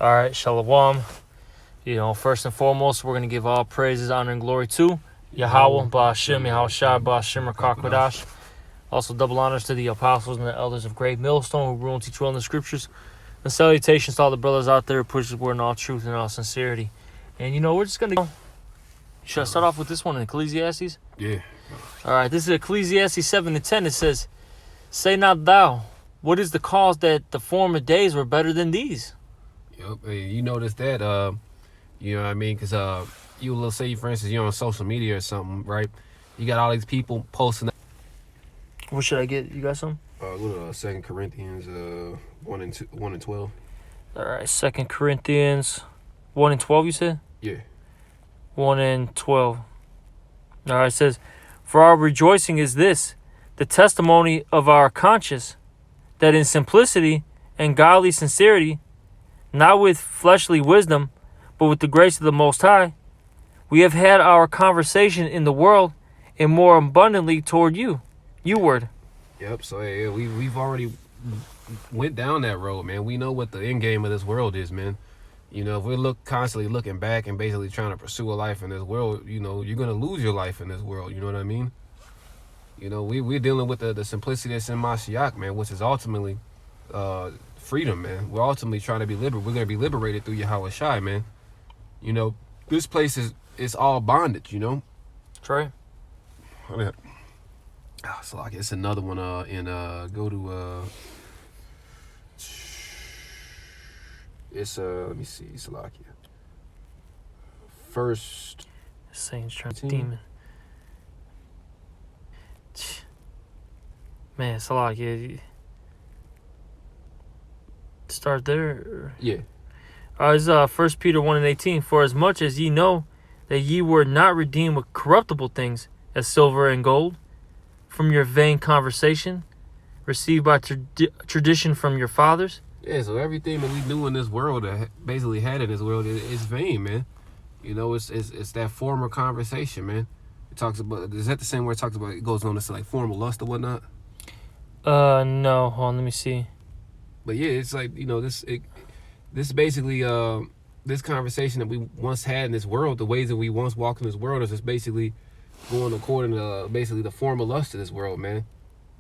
All right, Shalom. First and foremost, we're going to give all praises, honor, and glory to Yahweh, Ba'ashem, Yahushua, Ba'ashem, Rakakwadash. Also, double honors to the apostles and the elders of Great Millstone who rule and teach well in the scriptures. And salutations to all the brothers out there who push the word in all truth and all sincerity. And, we're just going to... Should I start off with this one in Ecclesiastes? Yeah. All right, this is Ecclesiastes 7:10. It says, "Say not thou, what is the cause that the former days were better than these?" Yep. Hey, you notice that, you know what I mean? Because let's say, for instance, you're on social media or something, right? You got all these people posting. What should I get? You got some? Go to 2 Corinthians 1 and 12. All right, 2 Corinthians 1 and 12, you said? Yeah. 1 and 12. All right, it says, "For our rejoicing is this, the testimony of our conscience, that in simplicity and godly sincerity, not with fleshly wisdom, but with the grace of the Most High, we have had our conversation in the world and more abundantly toward you-ward." Yep. So hey, we've already went down that road, man. We know what the end game of this world is, man. If we're constantly looking back and basically trying to pursue a life in this world, you're gonna lose your life in this world. You know what I mean? We're dealing with the simplicity that's in Mashiach, man, which is ultimately freedom, man. We're ultimately trying to be liberated. We're gonna be liberated through Yahweh Shai, man. This place is all bondage. That's right. So like it's another one. Go to It's let me see, Salakia. First Saints trying to demon. Man, Salakia. Start there. Yeah. It's 1 Peter 1 and 18. "For as much as ye know that ye were not redeemed with corruptible things, as silver and gold, from your vain conversation, received by tradition from your fathers." Yeah, so everything that we do in this world, basically had in this world, is vain, man. It's that former conversation, man. It talks about, is that the same where it talks about, it goes on to like formal lust or whatnot? No, hold on, let me see. But yeah, it's like, this basically, this conversation that we once had in this world, the ways that we once walked in this world is just basically going according to basically the formal lust of this world, man.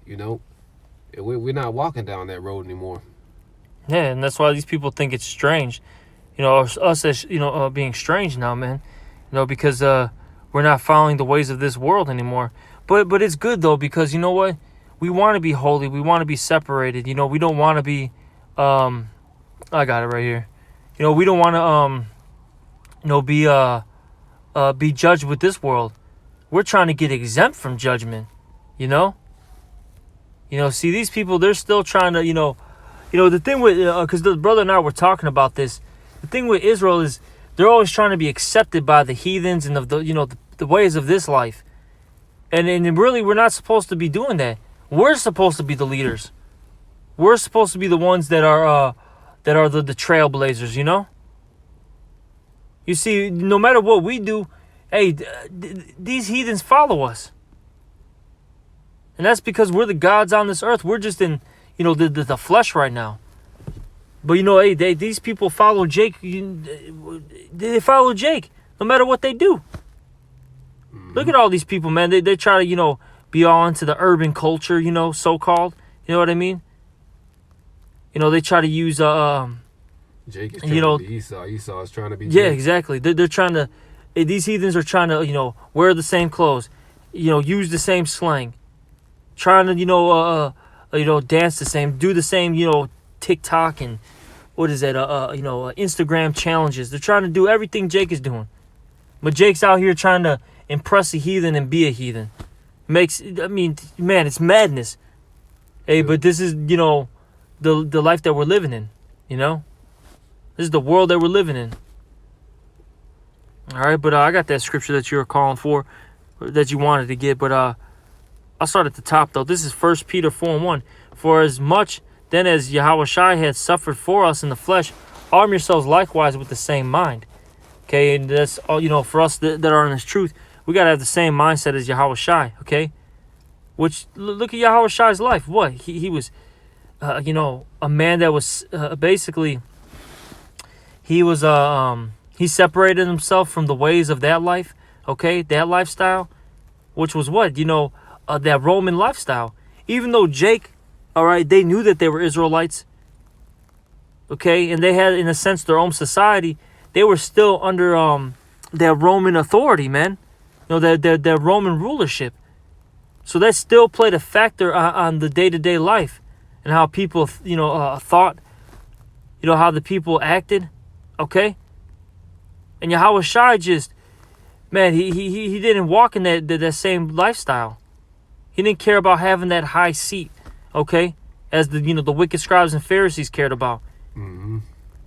We're not walking down that road anymore. Yeah, and that's why these people think it's strange. Us as, being strange now, man. Because we're not following the ways of this world anymore. But it's good, though, because you know what? We want to be holy. We want to be separated. We don't want to be... I got it right here. We don't want to, be judged with this world. We're trying to get exempt from judgment, see, these people, they're still trying to, the thing with, because the brother and I were talking about this, the thing with Israel is they're always trying to be accepted by the heathens and the ways of this life. And really, we're not supposed to be doing that. We're supposed to be the leaders. We're supposed to be the ones that are the trailblazers, You see, no matter what we do, hey, these heathens follow us. And that's because we're the gods on this earth. We're just in, the flesh right now. But, hey, these people follow Jake. They follow Jake no matter what they do. Mm-hmm. Look at all these people, man. They try to, be all into the urban culture, so-called. You know what I mean? They try to use... Jake is trying to be Esau. Esau is trying to be Jake. Yeah, exactly. They're trying to... These heathens are trying to, wear the same clothes. Use the same slang. Trying to, dance the same, do the same, TikTok and what is that, Instagram challenges. They're trying to do everything Jake is doing. But Jake's out here trying to impress a heathen and be a heathen. Man, it's madness. Hey, but this is, the life that we're living in, This is the world that we're living in. All right, but I got that scripture that you were calling for, that you wanted to get, but I'll start at the top, though. This is 1 Peter 4 and 1. "For as much then as Yahweh Shai had suffered for us in the flesh, arm yourselves likewise with the same mind." Okay, and that's all, for us that are in this truth, we got to have the same mindset as Yahweh Shai, okay? Which, look at Yahweh Shai's life. What? He was, a man that was basically, he separated himself from the ways of that life, okay, that lifestyle, which was what, that Roman lifestyle. Even though Jake, all right, they knew that they were Israelites, okay, and they had, in a sense, their own society. They were still under their Roman authority, man. Their Roman rulership. So that still played a factor on the day-to-day life and how people, thought, how the people acted, okay? And Yahweh Shai just, man, he didn't walk in that same lifestyle. He didn't care about having that high seat, okay, as the wicked scribes and Pharisees cared about. Mm-hmm.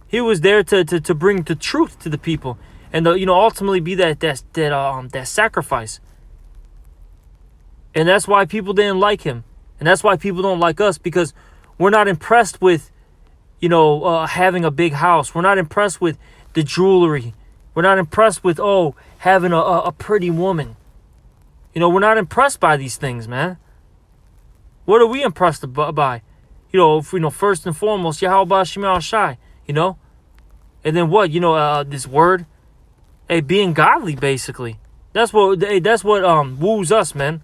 He was there to bring the truth to the people, and ultimately be that sacrifice. And that's why people didn't like him, and that's why people don't like us, because we're not impressed with, having a big house. We're not impressed with the jewelry. We're not impressed with having a pretty woman. We're not impressed by these things, man. What are we impressed by? First and foremost, Yahweh Shema Shai, and then what? This word, being godly, basically. That's what woos us, man.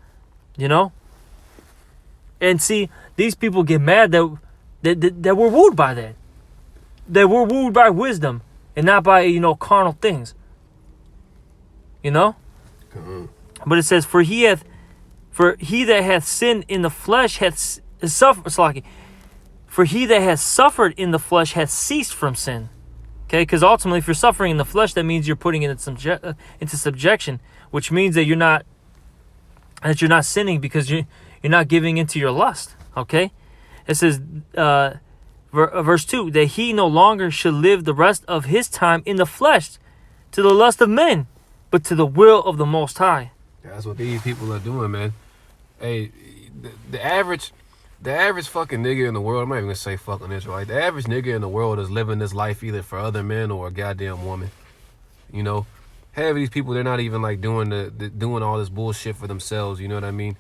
And see, these people get mad that we're wooed by that. That we're wooed by wisdom and not by carnal things. Mm-hmm. But it says, for he that hath sinned in the flesh hath suffered. For he that has suffered in the flesh hath ceased from sin. Okay, because ultimately, if you're suffering in the flesh, that means you're putting it into subjection, which means that you're not sinning, because you're not giving into your lust. Okay, it says, verse 2, that he no longer should live the rest of his time in the flesh to the lust of men, but to the will of the Most High. That's what these people are doing, man. Hey, the average fucking nigga in the world, I'm not even gonna say fucking Israelite. The average nigga in the world is living this life either for other men or a goddamn woman. Half of these people, they're not even like doing all this bullshit for themselves. You know what I mean?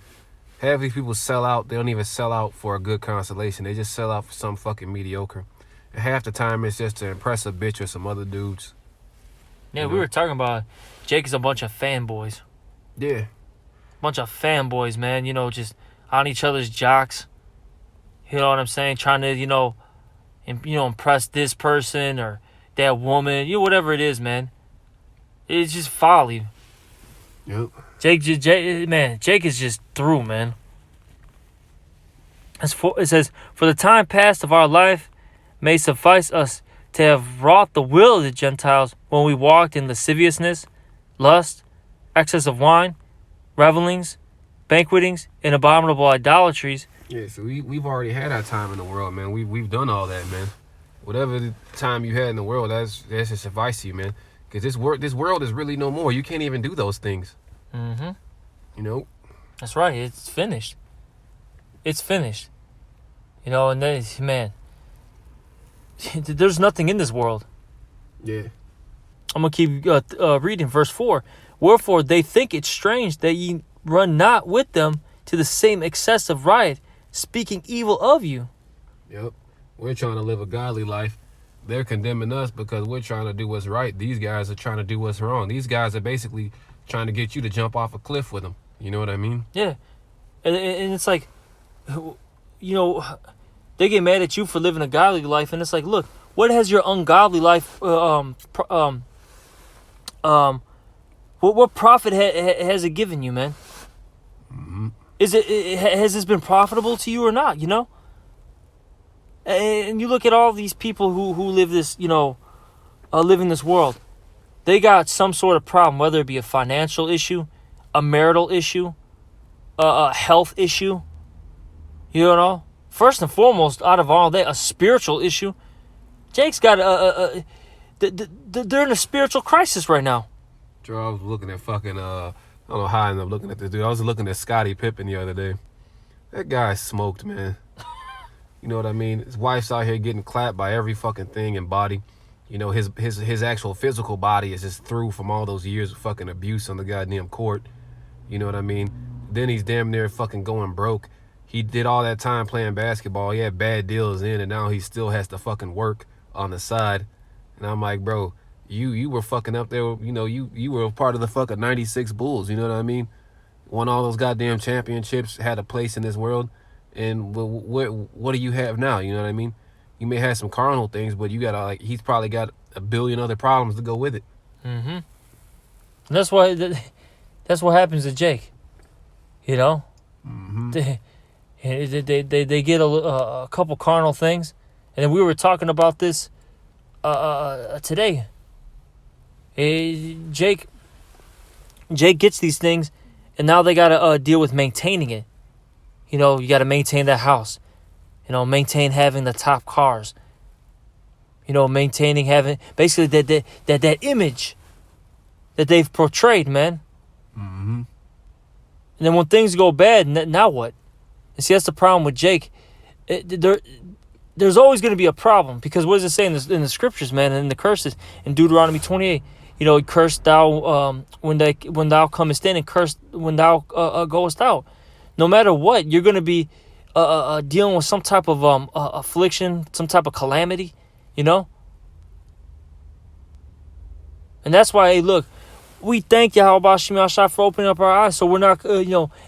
Half of these people sell out. They don't even sell out for a good consolation. They just sell out for some fucking mediocre. And half the time it's just to impress a bitch or some other dudes. Yeah, we were talking about Jake is a bunch of fanboys. Yeah. Bunch of fanboys, man. Just on each other's jocks. You know what I'm saying? Trying to, impress this person or that woman. Whatever it is, man. It's just folly. Yep. Jake is just through, man. It says, for the time past of our life may suffice us to have wrought the will of the Gentiles when we walked in lasciviousness, lust, excess of wine, revelings, banquetings, and abominable idolatries. Yeah, so we've already had our time in the world, man. We've done all that, man. Whatever the time you had in the world, that's just suffice you, man. Because this world is really no more. You can't even do those things. Mm-hmm. That's right. It's finished. It's finished. And then, man, there's nothing in this world. Yeah. I'm going to keep reading verse 4. Wherefore they think it strange that ye run not with them to the same excess of riot, speaking evil of you. Yep. We're trying to live a godly life. They're condemning us because we're trying to do what's right. These guys are trying to do what's wrong. These guys are basically trying to get you to jump off a cliff with them. You know what I mean? Yeah. And it's like, they get mad at you for living a godly life. And it's like, look, what has your ungodly life, what profit has it given you, man? Mm-hmm. Has this been profitable to you or not, And you look at all these people who live this, live in this world. They got some sort of problem, whether it be a financial issue, a marital issue, a health issue. First and foremost, out of all that, a spiritual issue. Jake's got they're in a spiritual crisis right now. Joe, I was looking at fucking, I don't know how I ended up looking at this dude. I was looking at Scottie Pippen the other day. That guy smoked, man. You know what I mean? His wife's out here getting clapped by every fucking thing and body. His actual physical body is just through from all those years of fucking abuse on the goddamn court. You know what I mean? Then he's damn near fucking going broke. He did all that time playing basketball. He had bad deals in, and now he still has to fucking work on the side. And I'm like, bro, you were fucking up there. You know, you were a part of the fucking '96 Bulls. You know what I mean? Won all those goddamn championships, had a place in this world. And what do you have now? You know what I mean? You may have some carnal things, but you got like he's probably got a billion other problems to go with it. Mm-hmm. And that's what happens to Jake. You know, Mm-hmm. they get a couple carnal things, and then we were talking about this today. Jake gets these things, and now they gotta deal with maintaining it. You know, you gotta maintain that house. You know, maintain having the top cars. You know, maintaining having basically that image that they've portrayed, man. Mm-hmm. And then when things go bad, now what? And see, that's the problem with Jake. There's always going to be a problem, because what does it say in the scriptures, man, and in the curses in Deuteronomy 28? You know, cursed thou when thou comest in, and cursed when thou goest out. No matter what, you're going to be dealing with some type of affliction, some type of calamity, you know. And that's why, hey, look, we thank Yahweh Shem Yahshua for opening up our eyes, so we're not,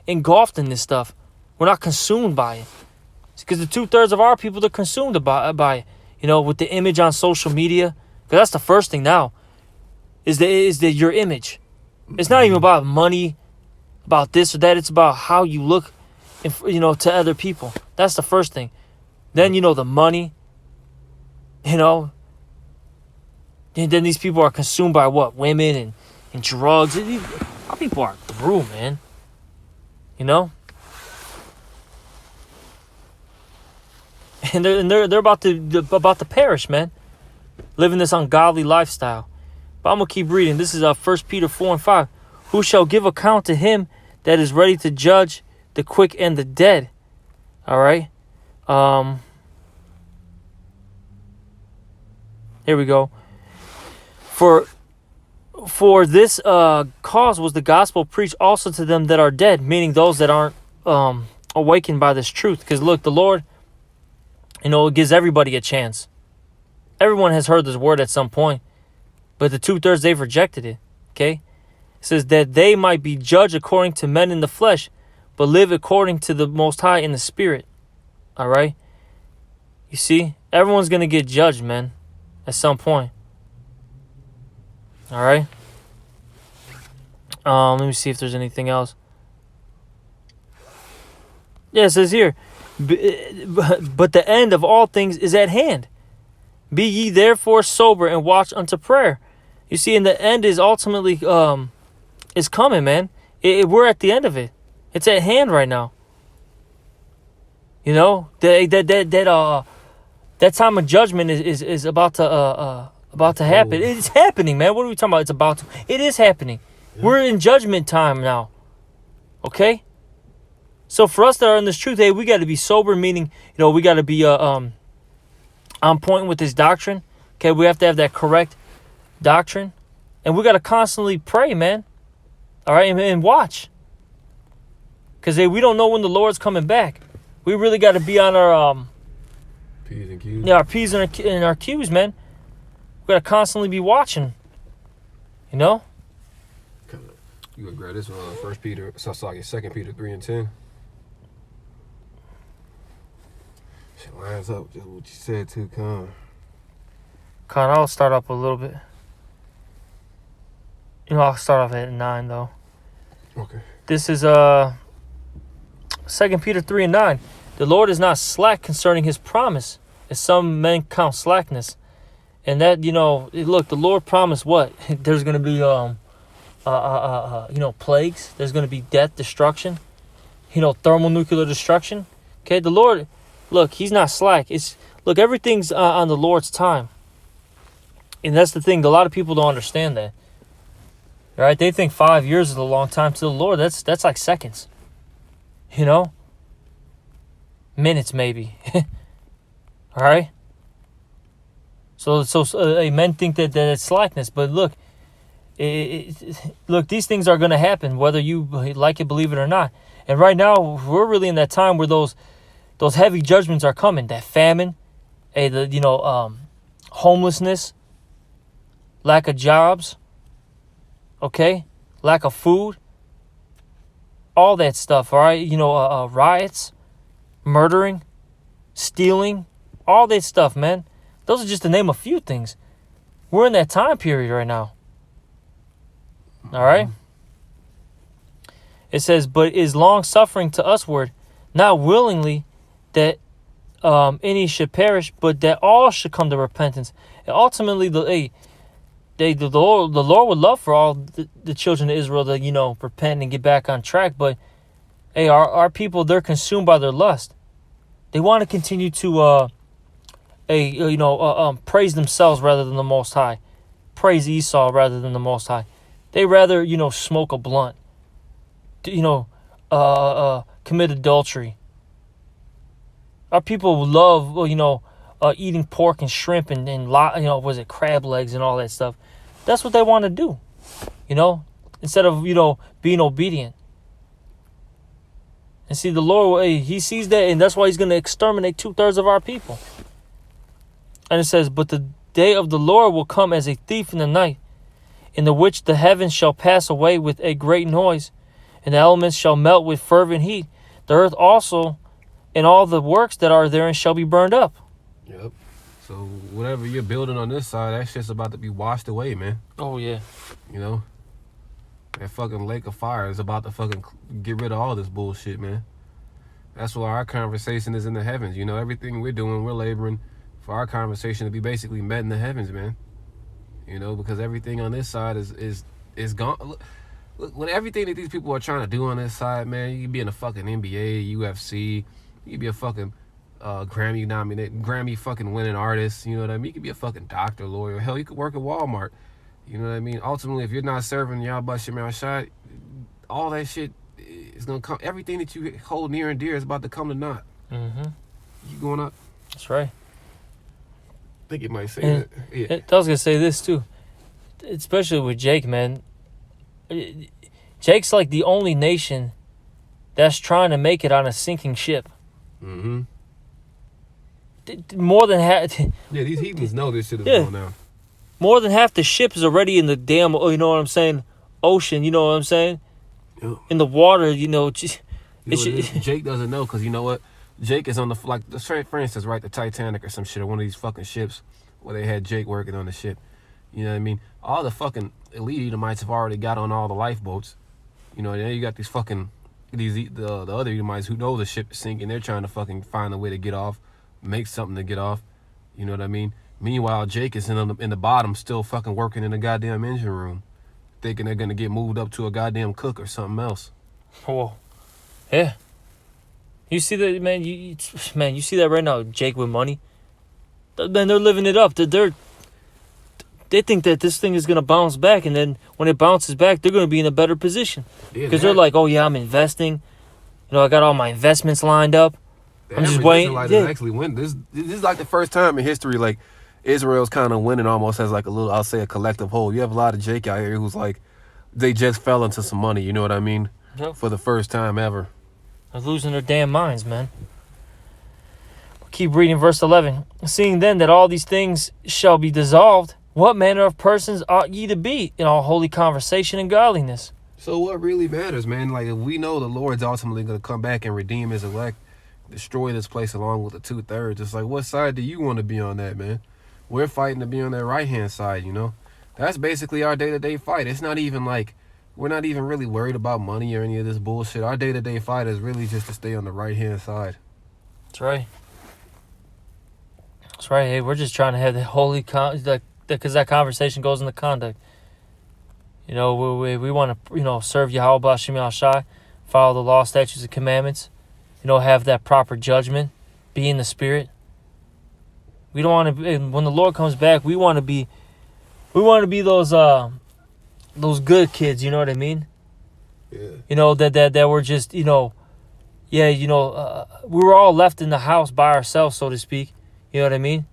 engulfed in this stuff. We're not consumed by it. Because the 2/3 of our people, they're consumed by it. You know, with the image on social media. Because that's the first thing now. Is your image. It's not even about money, about this or that. It's about how you look, to other people. That's the first thing. Then, the money. And then these people are consumed by what? Women and drugs. Our people are through, man. You know? And they're about to perish, man. Living this ungodly lifestyle. But I'm going to keep reading. This is 1 Peter 4:5. Who shall give account to him that is ready to judge the quick and the dead? All right. Here we go. For this cause was the gospel preached also to them that are dead, meaning those that aren't awakened by this truth. Because look, the Lord, it gives everybody a chance. Everyone has heard this word at some point, but the 2/3, they've rejected it. Okay? It says that they might be judged according to men in the flesh, but live according to the Most High in the Spirit. All right? You see, everyone's going to get judged, man, at some point. All right? Let me see if there's anything else. Yeah, it says here, but the end of all things is at hand. Be ye therefore sober and watch unto prayer. You see, and the end is ultimately is coming, man. We're at the end of it. It's at hand right now. That time of judgment is about to happen. Oh. It's happening, man. What are we talking about? It's about to. It is happening. Yeah. We're in judgment time now. Okay? So for us that are in this truth, hey, we got to be sober, meaning, we got to be on point with this doctrine. Okay, we have to have that correct doctrine. And we got to constantly pray, man. All right, and watch. Because we don't know when the Lord's coming back. We really got to be on our P's and Q's. Yeah, our P's and our Q's, man. We got to constantly be watching. You know? You would grab this one, 2 Peter 3:10. Shit lines up just what you said too, Con. I'll start up a little bit. I'll start off at 9 though. Okay. This is 2 Peter 3:9. The Lord is not slack concerning his promise, as some men count slackness. And that, look, the Lord promised what? There's going to be plagues. There's going to be death, destruction, thermonuclear destruction. Okay, the Lord, look, he's not slack. Everything's on the Lord's time. And that's the thing. A lot of people don't understand that. All right, they think 5 years is a long time to the Lord. That's like seconds. Minutes maybe. All right. So men think that it's slackness, but look, look, these things are going to happen whether you like it, believe it or not. And right now, we're really in that time where those heavy judgments are coming. That famine, homelessness, lack of jobs, okay, lack of food, all that stuff, all right? Riots, murdering, stealing, all that stuff, man. Those are just to name a few things. We're in that time period right now. All right? It says, but is long-suffering to usward, not willingly that any should perish, but that all should come to repentance. And ultimately, the Lord would love for all the children of Israel to, repent and get back on track. But, hey, our people, they're consumed by their lust. They want to continue to, praise themselves rather than the Most High. Praise Esau rather than the Most High. They rather, smoke a blunt. Commit adultery. Our people love, eating pork and shrimp and crab legs and all that stuff. That's what they want to do, instead of, being obedient. And see, the Lord, he sees that, and that's why he's going to exterminate 2/3 of our people. And it says, but the day of the Lord will come as a thief in the night, in the which the heavens shall pass away with a great noise, and the elements shall melt with fervent heat. The earth also and all the works that are therein shall be burned up. Yep. So whatever you're building on this side, that shit's about to be washed away, man. Oh, yeah. That fucking lake of fire is about to fucking get rid of all this bullshit, man. That's why our conversation is in the heavens. Everything we're doing, we're laboring for our conversation to be basically met in the heavens, man. Because everything on this side is gone. Look, with everything that these people are trying to do on this side, man, you could be in a fucking NBA, UFC, you could be a fucking Grammy nominated, Grammy fucking winning artist, you know what I mean? You could be a fucking doctor, lawyer. Hell, you could work at Walmart. You know what I mean? Ultimately, if you're not serving Yahweh Shem Shai, all that shit is going to come. Everything that you hold near and dear is about to come to naught. Mm-hmm. You going up? That's right. I think it might say and, that. Yeah. I was going to say this, too. Especially with Jake, man. Jake's like the only nation that's trying to make it on a sinking ship. Mm-hmm. More than half. Yeah, these heathens know this shit is going down. More than half the ship is already in the damn, ocean, you know what I'm saying? Yeah. In the water, Jake doesn't know, because you know what? Jake is on for instance, right, the Titanic or some shit, or one of these fucking ships where they had Jake working on the ship. You know what I mean? All the fucking elite Edomites have already got on all the lifeboats. Then you got these fucking, the other Edomites who know the ship is sinking. They're trying to fucking find a way to get off, make something to get off. You know what I mean? Meanwhile, Jake is in the bottom, still fucking working in the goddamn engine room, thinking they're gonna get moved up to a goddamn cook or something else. Oh, yeah. You see that, man? You see that right now? Jake with money, man. They're living it up. They think that this thing is gonna bounce back, and then when it bounces back, they're gonna be in a better position because they're like, oh yeah, I'm investing. I got all my investments lined up. I'm just waiting. Actually win. This is like the first time in history, like, Israel's kind of winning almost as like a little, I'll say, a collective whole. You have a lot of Jake out here who's like, they just fell into some money, you know what I mean? Yep. For the first time ever. They're losing their damn minds, man. Keep reading verse 11. Seeing then that all these things shall be dissolved, what manner of persons ought ye to be in all holy conversation and godliness? So what really matters, man? Like, if we know the Lord's ultimately going to come back and redeem his elect, destroy this place along with the 2/3, it's like, what side do you want to be on that, man? We're fighting to be on that right-hand side, That's basically our day-to-day fight. It's not even like, we're not even really worried about money or any of this bullshit. Our day-to-day fight is really just to stay on the right-hand side. That's right. That's right. Hey, we're just trying to have the holy because that conversation goes into conduct. We want to, serve Yahweh Shem Yahshai, follow the law, statutes, and commandments. Have that proper judgment, be in the spirit. We don't want to. When the Lord comes back, we want to be those good kids. You know what I mean? Yeah. That we're just we were all left in the house by ourselves, so to speak. You know what I mean?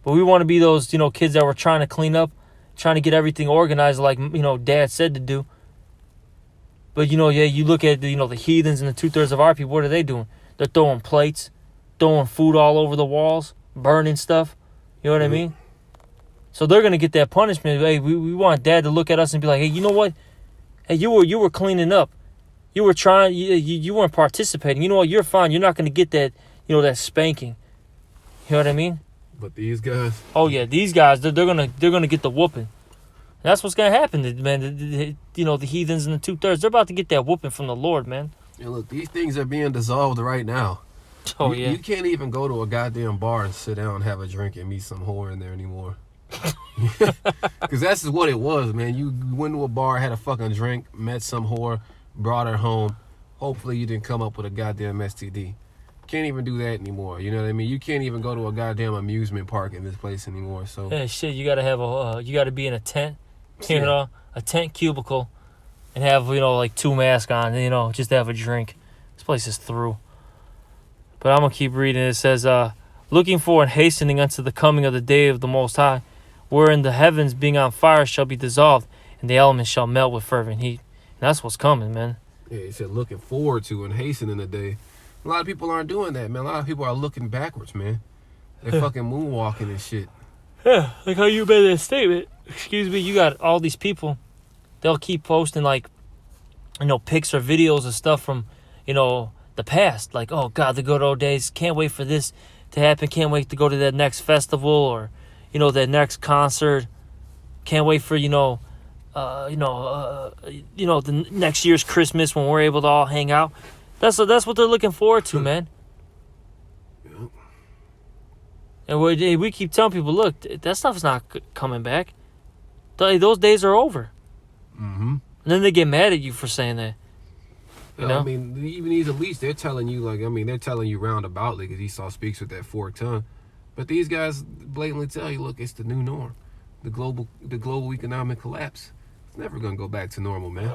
But we want to be those kids that were trying to clean up, trying to get everything organized, like Dad said to do. But you look at the heathens and the 2/3 of our people. What are they doing? They're throwing plates, throwing food all over the walls, burning stuff. You know what I mean? So they're gonna get that punishment. Hey, we want dad to look at us and be like, hey, you know what? Hey, you were cleaning up. You were trying. You weren't participating. You know what? You're fine. You're not gonna get that. You know, that spanking. You know what I mean? But these guys, Oh yeah, these guys they're gonna get the whooping. That's what's gonna happen, man. You know, the heathens and the 2/3, they're about to get that whooping from the Lord, man. and look, these things are being dissolved right now. Oh you, yeah. you can't even go to a goddamn bar and sit down and have a drink and meet some whore in there anymore. Because that's just what it was, man. You went to a bar, had a fucking drink, met some whore, brought her home. Hopefully you didn't come up with a goddamn STD. Can't even do that anymore. You know what I mean? You can't even go to a goddamn amusement park in this place anymore. So Yeah, shit. You gotta have you gotta be in a tent, you Yeah. know, a tent cubicle, and have like 2 masks on, just to have a drink. This place is through. But I'm gonna keep reading. It says, looking for and hastening unto the coming of the day of the Most High, wherein the heavens being on fire shall be dissolved, and the elements shall melt with fervent heat. And that's what's coming, man. yeah, he said looking forward to and hastening the day. A lot of people aren't doing that, man. A lot of people are looking backwards, man. They're fucking moonwalking and shit. Yeah, like how you made that statement. Excuse me, you got all these people. They'll keep posting pics or videos of stuff from, the past. Like, oh God, the good old days. Can't wait for this to happen. Can't wait to go to that next festival or, that next concert. Can't wait for the next year's Christmas when we're able to all hang out. That's what they're looking forward to, man. Yep. And we keep telling people, look, that stuff's not coming back. Those days are over. Mm-hmm. And then they get mad at you for saying that. You know? I mean, even these elites, they're telling you, they're telling you roundaboutly because Esau speaks with that forked tongue. But these guys blatantly tell you, look, it's the new norm. The global economic collapse. It's never going to go back to normal, man.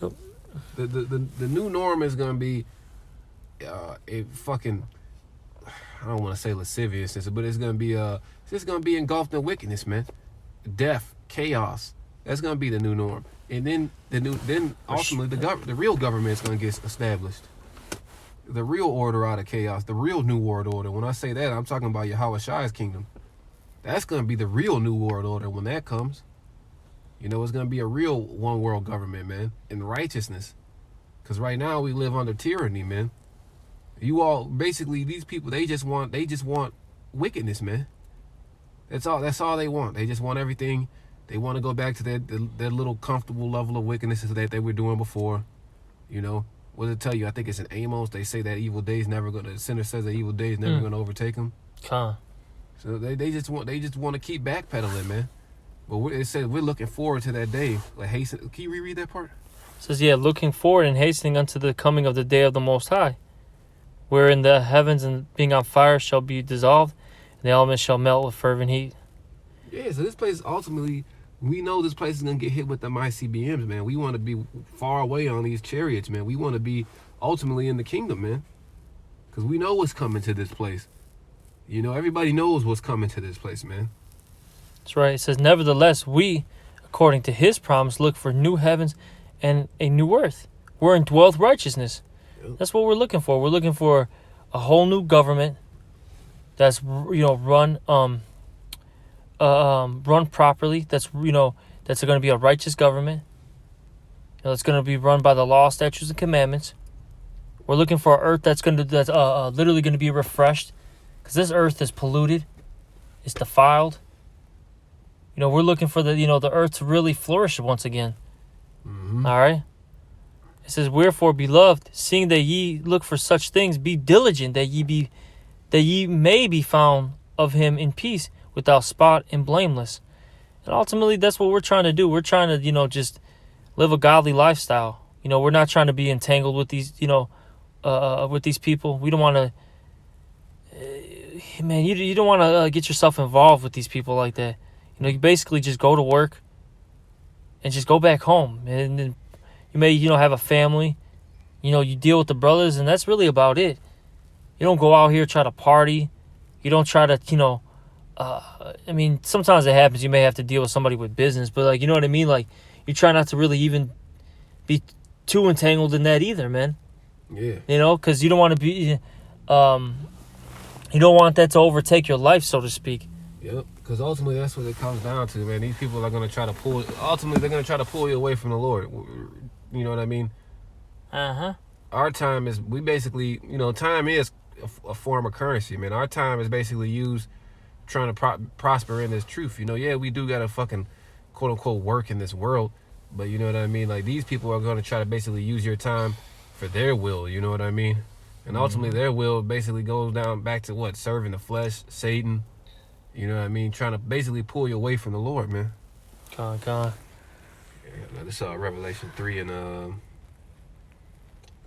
Nope. The new norm is going to be a fucking, I don't want to say lasciviousness, but it's going to be engulfed in wickedness, man. Death, chaos. That's going to be the new norm. And then ultimately the real government is going to get established. The real order out of chaos, the real new world order. When I say that, I'm talking about Yahweh Shai's kingdom. That's going to be the real new world order when that comes. It's going to be a real one world government, man, in righteousness. Because right now we live under tyranny, man. You all, basically, these people, they just want wickedness, man. That's all they want. They just want everything. They want to go back to their little comfortable level of wickedness that they were doing before. What does it tell you? I think it's in Amos. They say that the sinner says that evil day is never going to overtake him. Huh. So they just want to keep backpedaling, man. But it says we're looking forward to that day. Like, hasten. Can you reread that part? It says, yeah, looking forward and hastening unto the coming of the day of the Most High, wherein the heavens and being on fire shall be dissolved, and the elements shall melt with fervent heat. Yeah, so this place ultimately, we know this place is going to get hit with them ICBMs, man. We want to be far away on these chariots, man. We want to be ultimately in the kingdom, man. Because we know what's coming to this place. Everybody knows what's coming to this place, man. That's right. It says, nevertheless, we, according to his promise, look for new heavens and a new earth, wherein dwelleth righteousness. Yep. That's what we're looking for. We're looking for a whole new government that's run properly. That's that's going to be a righteous government. It's going to be run by the law, statutes, and commandments. We're looking for an earth that's literally going to be refreshed, because this earth is polluted, it's defiled. We're looking for the earth to really flourish once again. Mm-hmm. All right. It says, wherefore, beloved, seeing that ye look for such things, be diligent that ye may be found of him in peace, without spot and blameless. And ultimately, that's what we're trying to do. We're trying to, just live a godly lifestyle. We're not trying to be entangled with these, with these people. We don't want to, man, you don't want to get yourself involved with these people like that. You basically just go to work and just go back home. And then you may, have a family. You deal with the brothers, and that's really about it. You don't go out here try to party. You don't try to, sometimes it happens. You may have to deal with somebody with business, but you know what I mean? You try not to really even be too entangled in that either, man. Yeah. Because you don't want to be, you don't want that to overtake your life, so to speak. Yep. Because ultimately, that's what it comes down to, man. These people are gonna try to pull. Ultimately, they're gonna try to pull you away from the Lord. You know what I mean? Our time is, we basically, time is a form of currency, man. Our time is basically used trying to prosper in this truth. Yeah, we do gotta fucking quote unquote work in this world, but you know what I mean? Like, these people are gonna try to basically use your time for their will. You know what I mean? And ultimately, their will basically goes down back to what? Serving the flesh, Satan. You know what I mean? Trying to basically pull you away from the Lord, man. God. Yeah, this is Revelation 3 and I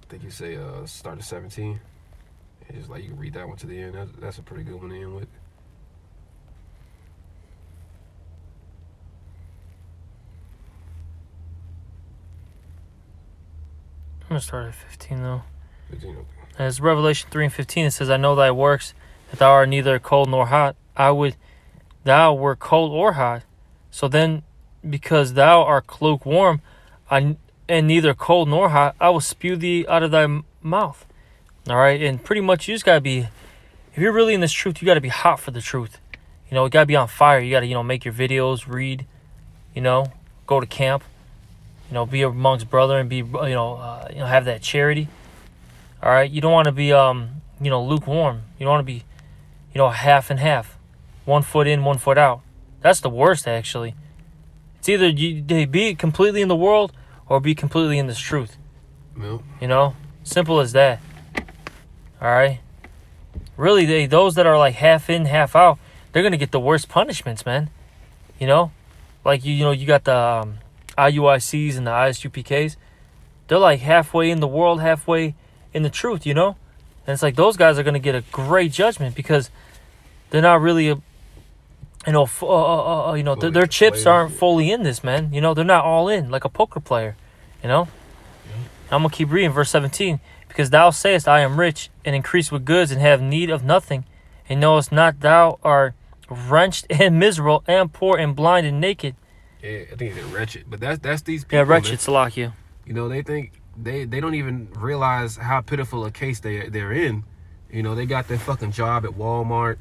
think you say start at 17. It's just like you can read that one to the end. That's a pretty good one to end with. I'm going to start at 15, though. 15, okay. As Revelation 3 and 15, it says, I know thy works, that thou art neither cold nor hot. I would thou were cold or hot. So then, because thou art lukewarm, and neither cold nor hot, I will spew thee out of thy mouth. All right, and pretty much you just got to be, if you're really in this truth, you got to be hot for the truth. You got to be on fire. You got to, make your videos, read, go to camp, be amongst brother and be, have that charity. All right, you don't want to be, lukewarm. You don't want to be, half and half, 1 foot in, 1 foot out. That's the worst, actually. It's either they be completely in the world or be completely in this truth. No. Simple as that. All right. Really, those that are like half in, half out, they're gonna get the worst punishments, man. Like you got the IUICs and the ISUPKs. They're like halfway in the world, halfway in the truth, And it's like those guys are gonna get a great judgment because they're not really, their chips aren't fully in this, man. They're not all in like a poker player. I'm gonna keep reading verse 17. Because thou sayest, I am rich, and increase with goods, and have need of nothing, and knowest not thou art wrenched and miserable, and poor and blind and naked. Yeah, I think they're wretched, but that's these people. Yeah, wretched, Salakia. They think they don't even realize how pitiful a case they're in. They got their fucking job at Walmart.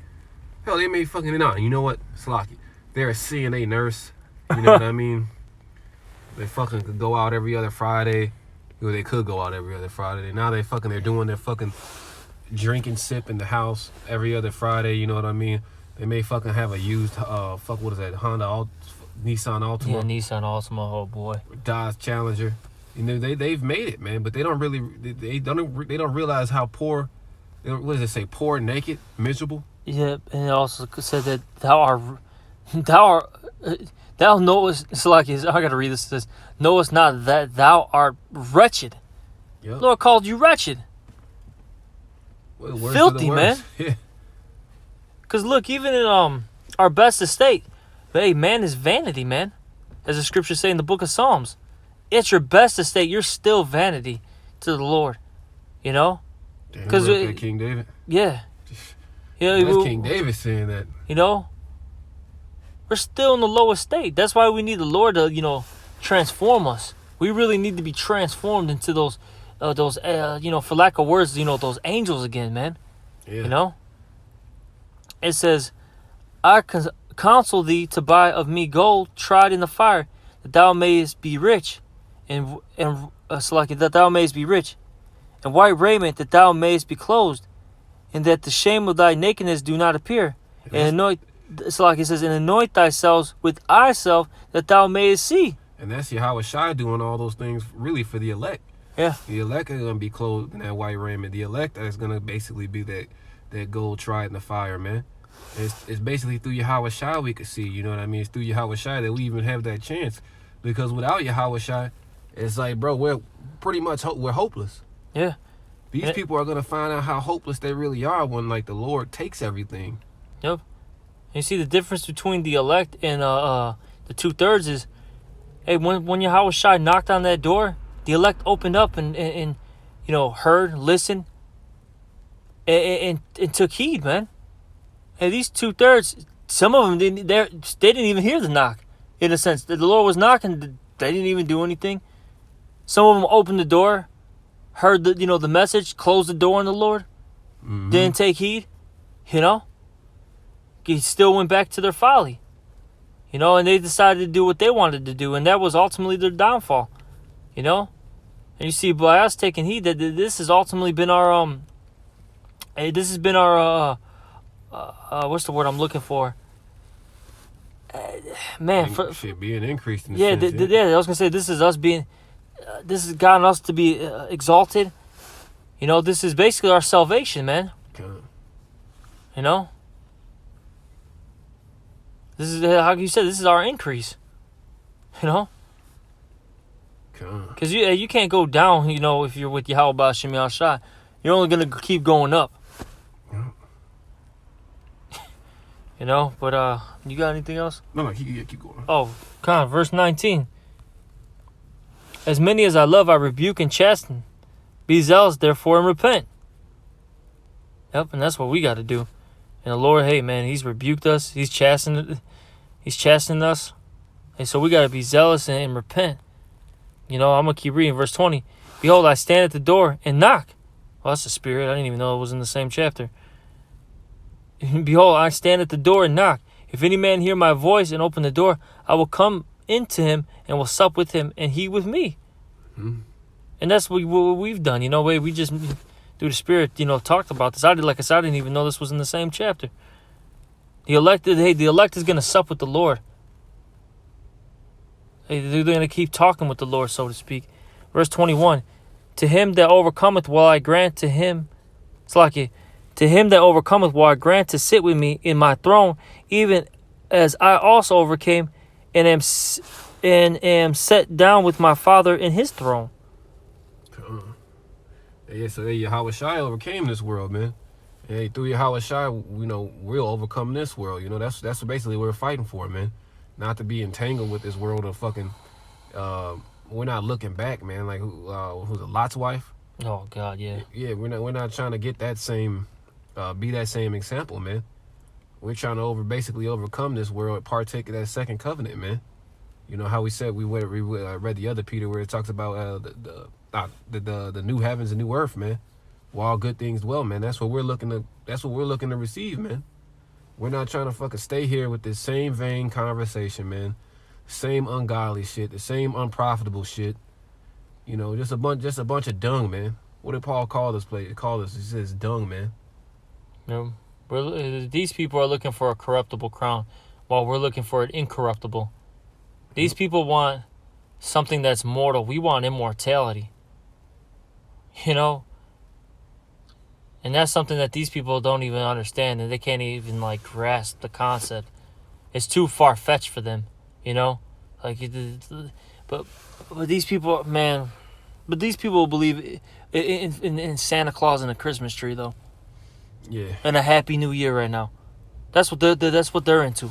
Hell, they may fucking not. You know what, Salakia? They're a CNA nurse. You know what I mean? They fucking could go out every other Friday. They could go out every other Friday. Now they're doing their fucking drink and sip in the house every other Friday. You know what I mean? They may fucking have a used what is that? Nissan Altima. Yeah, Nissan Altima. Oh boy. Dodge Challenger. They've made it, man. But they don't realize how poor. What does it say? Poor, naked, miserable. Yeah, and it also said that thou knowest, Salakia, I gotta read this. It says, knowest not that thou art wretched. Yep. Lord called you wretched. Well, filthy, man. Yeah. Because look, even in our best estate, hey, man is vanity, man. As the scriptures say in the book of Psalms. It's your best estate. You're still vanity to the Lord. Because King David. Yeah. That's King David saying that. We're still in the low estate. That's why we need the Lord to, transform us. We really need to be transformed into those, for lack of words, those angels again, man. Yeah. It says, I counsel thee to buy of me gold tried in the fire, that thou mayest be rich, and that thou mayest be rich, and white raiment, that thou mayest be clothed, and that the shame of thy nakedness do not appear, and anoint. It's like it says, and anoint thyself with eye self, that thou mayest see. And that's Yahweh Shai doing all those things really for the elect. Yeah. The elect are going to be clothed in that white raiment. The elect is going to basically be that gold tried in the fire, man. It's basically through Yahweh Shai we could see, you know what I mean? It's through Yahweh Shai that we even have that chance. Because without Yahweh Shai, it's like, bro, we're pretty much we're hopeless. Yeah. These people are going to find out how hopeless they really are when, like, the Lord takes everything. Yep. You see the difference between the elect and the 2/3 is, hey, when Yahweh Shai knocked on that door, the elect opened up and heard, listened, and took heed, man. And these 2/3, some of them they didn't even hear the knock. In a sense, the Lord was knocking, they didn't even do anything. Some of them opened the door, heard the message, closed the door on the Lord, didn't take heed, still went back to their folly. You know, and they decided to do what they wanted to do, and that was ultimately their downfall. You know? And you see, by us taking heed, that this has ultimately been our this has been our what's the word I'm looking for? Man, shit being increased in the yeah, sense, yeah. I was gonna say this is us being, this has gotten us to be exalted. You know, this is basically our salvation, man. God. You know, this is how you said. This is our increase. You know. Because you can't go down, you know, if you're with Yahweh Shem Yahshai. You're only going to keep going up. Yeah. You know, but you got anything else? No, keep going. Oh, come on, verse 19. As many as I love, I rebuke and chasten. Be zealous, therefore, and repent. Yep, and that's what we got to do. And the Lord, hey, man, he's rebuked us. He's chastened us. And so we got to be zealous and repent. You know, I'm going to keep reading. Verse 20. Behold, I stand at the door and knock. Well, that's the Spirit. I didn't even know it was in the same chapter. Behold, I stand at the door and knock. If any man hear my voice and open the door, I will come into him and will sup with him and he with me. Mm-hmm. And that's what we've done. You know, we just, through the Spirit, you know, talked about this. Like I said, I didn't even know this was in the same chapter. The elect is going to sup with the Lord. They're going to keep talking with the Lord, so to speak. Verse 21. To him that overcometh will I grant to him. It's like it. To him that overcometh will I grant to sit with me in my throne, even as I also overcame and am set down with my Father in his throne. Yeah, so Yahweh Shai overcame this world, man. Hey, through Yahweh Shai, you know, we'll overcome this world. You know, that's basically what we're fighting for, man. Not to be entangled with this world of fucking. We're not looking back, man. Like who's it, Lot's wife? Oh God, yeah. Yeah, we're not trying to get that same, be that same example, man. We're trying to basically overcome this world, partake of that second covenant, man. You know how we said we read the other Peter where it talks about the new heavens and new earth, man. Where all good things dwell, man. That's what we're looking to receive, man. We're not trying to fucking stay here with this same vain conversation, man. Same ungodly shit, the same unprofitable shit. You know, just a bunch of dung, man. What did Paul call this place? He says dung, man. You know, these people are looking for a corruptible crown, while we're looking for it incorruptible. These people want something that's mortal. We want immortality. You know? And that's something that these people don't even understand, and they can't even, like, grasp the concept. It's too far-fetched for them, you know? Like, but these people, man, but these people believe in Santa Claus and a Christmas tree, though. Yeah. And a Happy New Year right now. That's what they're into.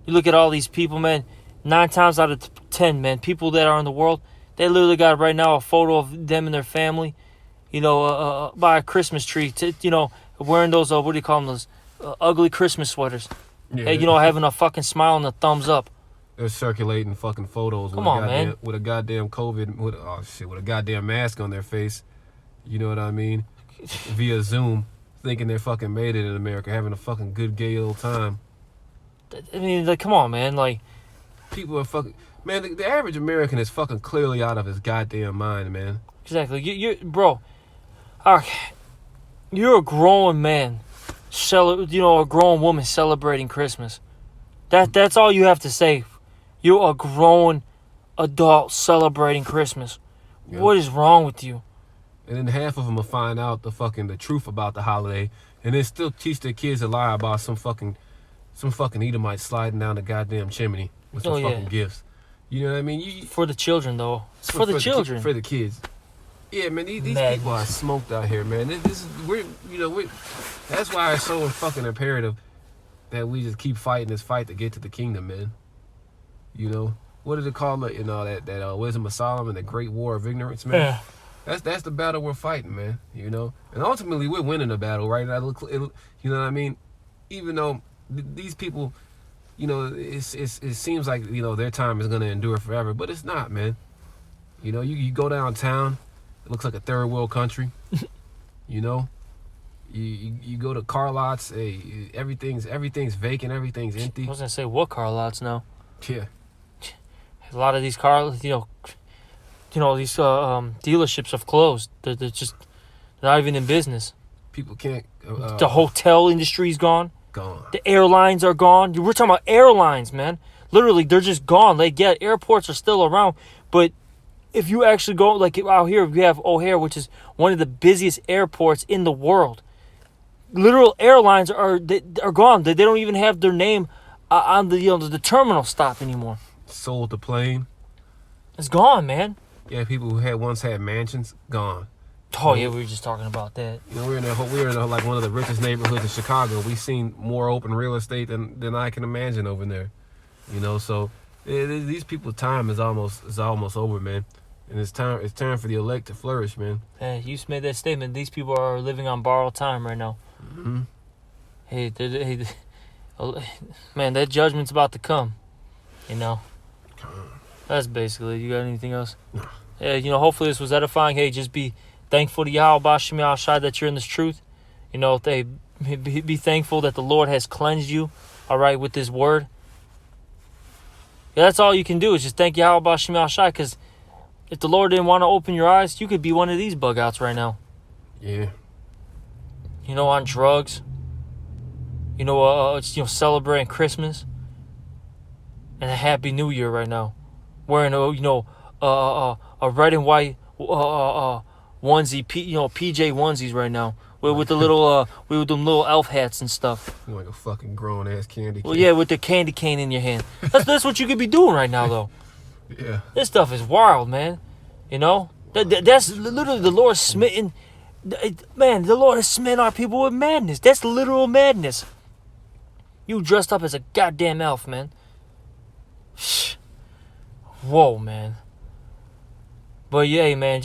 You look at all these people, man, 9 times out of 10, man, people that are in the world, they literally got right now a photo of them and their family, you know, by a Christmas tree, you know, wearing those, what do you call them, those ugly Christmas sweaters. Yeah. Hey, you know, having a fucking smile and a thumbs up. They're circulating fucking photos with a goddamn COVID, with a goddamn mask on their face. You know what I mean? Via Zoom, thinking they're fucking made it in America, having a fucking good gay old time. I mean, like, come on, man. Like, people are fucking, man. The average American is fucking clearly out of his goddamn mind, man. Exactly. Bro, you're a grown man, you know, a grown woman celebrating Christmas. That's all you have to say. You're a grown adult celebrating Christmas. Yeah. What is wrong with you? And then half of them will find out the truth about the holiday, and then still teach their kids a lie about some fucking Edomite sliding down the goddamn chimney with some fucking gifts. You know what I mean? For the children, though. It's for the children. For the kids. Yeah, man. These people are smoked out here, man. That's why it's so fucking imperative that we just keep fighting this fight to get to the kingdom, man. You know, what did it call it? You know, that Wisdom of Solomon, the Great War of Ignorance, man. Yeah. That's the battle we're fighting, man. You know, and ultimately we're winning the battle, right? You know what I mean? Even though these people, you know, it seems like, you know, their time is gonna endure forever, but it's not, man. You know, you go downtown, it looks like a third world country. You know, You go to car lots, hey, everything's vacant, everything's I empty. was gonna say what car lots now. Yeah, A lot of these cars, these dealerships have closed. They're just not even in business. people can't. The hotel industry's gone. Gone. The airlines are gone. We're talking about airlines, man. Literally, they're just gone. Airports are still around, but if you actually go, like out here, we have O'Hare, which is one of the busiest airports in the world. Literal airlines are gone. They don't even have their name on the terminal stop anymore. Sold the plane. It's gone, man. Yeah, people who once had mansions, gone. Oh yeah, we were just talking about that. You know, we're in like one of the richest neighborhoods in Chicago. We've seen more open real estate than I can imagine over there. You know, so these people's time is almost over, man. And it's time for the elect to flourish, man. Hey, you just made that statement. These people are living on borrowed time right now. Mm-hmm. Hey, man, that judgment's about to come. You know. That's basically it. You got anything else? No. Yeah, hopefully this was edifying. Hey, just be thankful to Yahweh Shem Shai that you're in this truth. Be thankful that the Lord has cleansed you, all right, with His word. Yeah, that's all you can do is just thank Yahweh Shem Shai, because if the Lord didn't want to open your eyes, you could be one of these bug outs right now. Yeah. On drugs. Celebrating Christmas and a Happy New Year right now. Wearing a red and white onesie, PJ onesies right now. With the little with them little elf hats and stuff. You're like a fucking grown ass candy cane. Well, yeah, with the candy cane in your hand. That's what you could be doing right now, though. Yeah. This stuff is wild, man. That's literally the Lord smitten. Man, the Lord has smitten our people with madness. That's literal madness. You dressed up as a goddamn elf, man. Whoa, man. But yeah, man,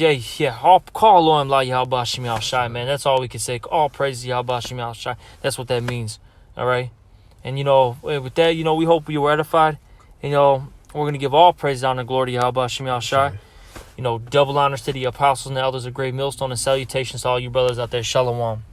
I'll call on La Yahweh Shem Shai, man. That's all we can say. All praise to Yahweh Shem Shai. That's what that means. All right? And, with that, we hope you were edified. We're going to give all praise, honor, and glory to Yahweh Shem Shai. Double honors to the apostles and the elders of Great Millstone, and salutations to all you brothers out there. Shalom.